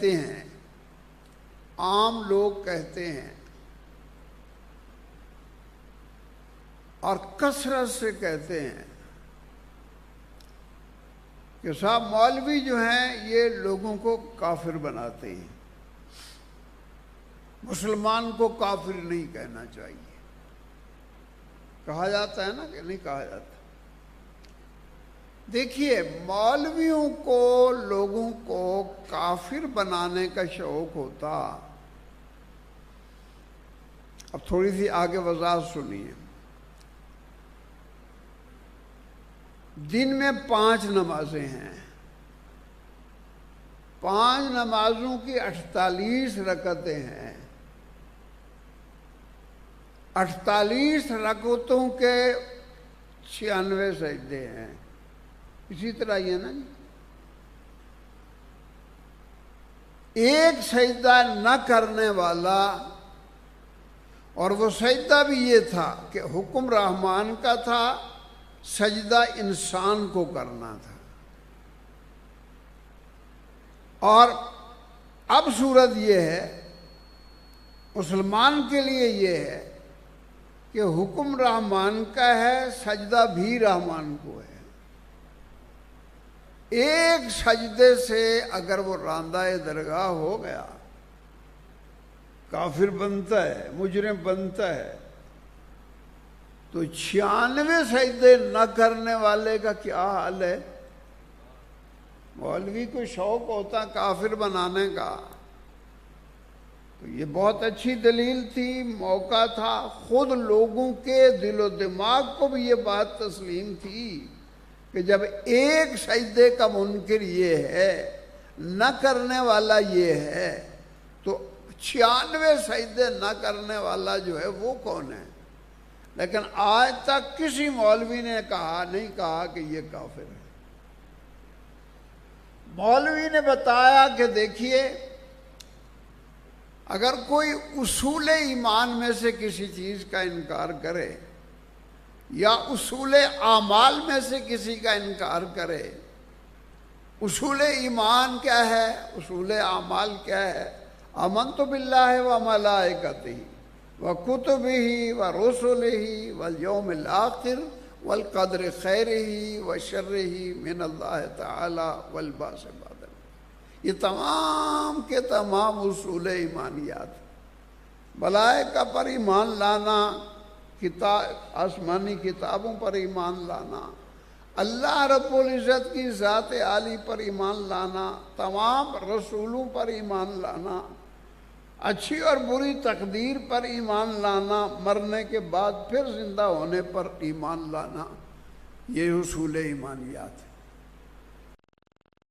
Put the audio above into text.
کہتے ہیں، عام لوگ کہتے ہیں اور کثرت سے کہتے ہیں کہ صاحب مولوی جو ہیں یہ لوگوں کو کافر بناتے ہیں، مسلمان کو کافر نہیں کہنا چاہیے۔ کہا جاتا ہے نا کہ نہیں کہا جاتا؟ دیکھیے، مولویوں کو لوگوں کو کافر بنانے کا شوق ہوتا۔ اب تھوڑی سی آگے وضاحت سنیے۔ دن میں 5 نمازیں ہیں، 5 نمازوں کی 48 رکعتیں ہیں، 48 رکعتوں کے 96 سجدے ہیں۔ اسی طرح یہ نا جی، ایک سجدہ نہ کرنے والا، اور وہ سجدہ بھی یہ تھا کہ حکم رحمان کا تھا، سجدہ انسان کو کرنا تھا۔ اور اب صورت یہ ہے، مسلمان کے لیے یہ ہے کہ حکم رحمان کا ہے، سجدہ بھی رحمان کو ہے۔ ایک سجدے سے اگر وہ راندہ درگاہ ہو گیا، کافر بنتا ہے، مجرم بنتا ہے، تو 96 سجدے نہ کرنے والے کا کیا حال ہے؟ مولوی کو شوق ہوتا کافر بنانے کا، تو یہ بہت اچھی دلیل تھی، موقع تھا، خود لوگوں کے دل و دماغ کو بھی یہ بات تسلیم تھی کہ جب ایک سجدے کا منکر یہ ہے، نہ کرنے والا یہ ہے، تو 96 سجدے نہ کرنے والا جو ہے وہ کون ہے؟ لیکن آج تک کسی مولوی نے نہیں کہا کہ یہ کافر ہے۔ مولوی نے بتایا کہ دیکھیے، اگر کوئی اصول ایمان میں سے کسی چیز کا انکار کرے، یا اصول اعمال میں سے کسی کا انکار کرے، اصول ایمان کیا ہے، اصول اعمال کیا ہے؟ آمنت باللہ و ملائکتہ و کتبہ و رسلہ والیوم الآخر والقدر خیرہ و شرہ من اللہ تعالی والبعث بعد الموت۔ یہ تمام کے تمام اصول ایمانیات، ملائکہ پر ایمان لانا، آسمانی کتابوں پر ایمان لانا، اللہ رب العزت کی ذات عالی پر ایمان لانا، تمام رسولوں پر ایمان لانا، اچھی اور بری تقدیر پر ایمان لانا، مرنے کے بعد پھر زندہ ہونے پر ایمان لانا، یہ اصول ایمانیات ہے۔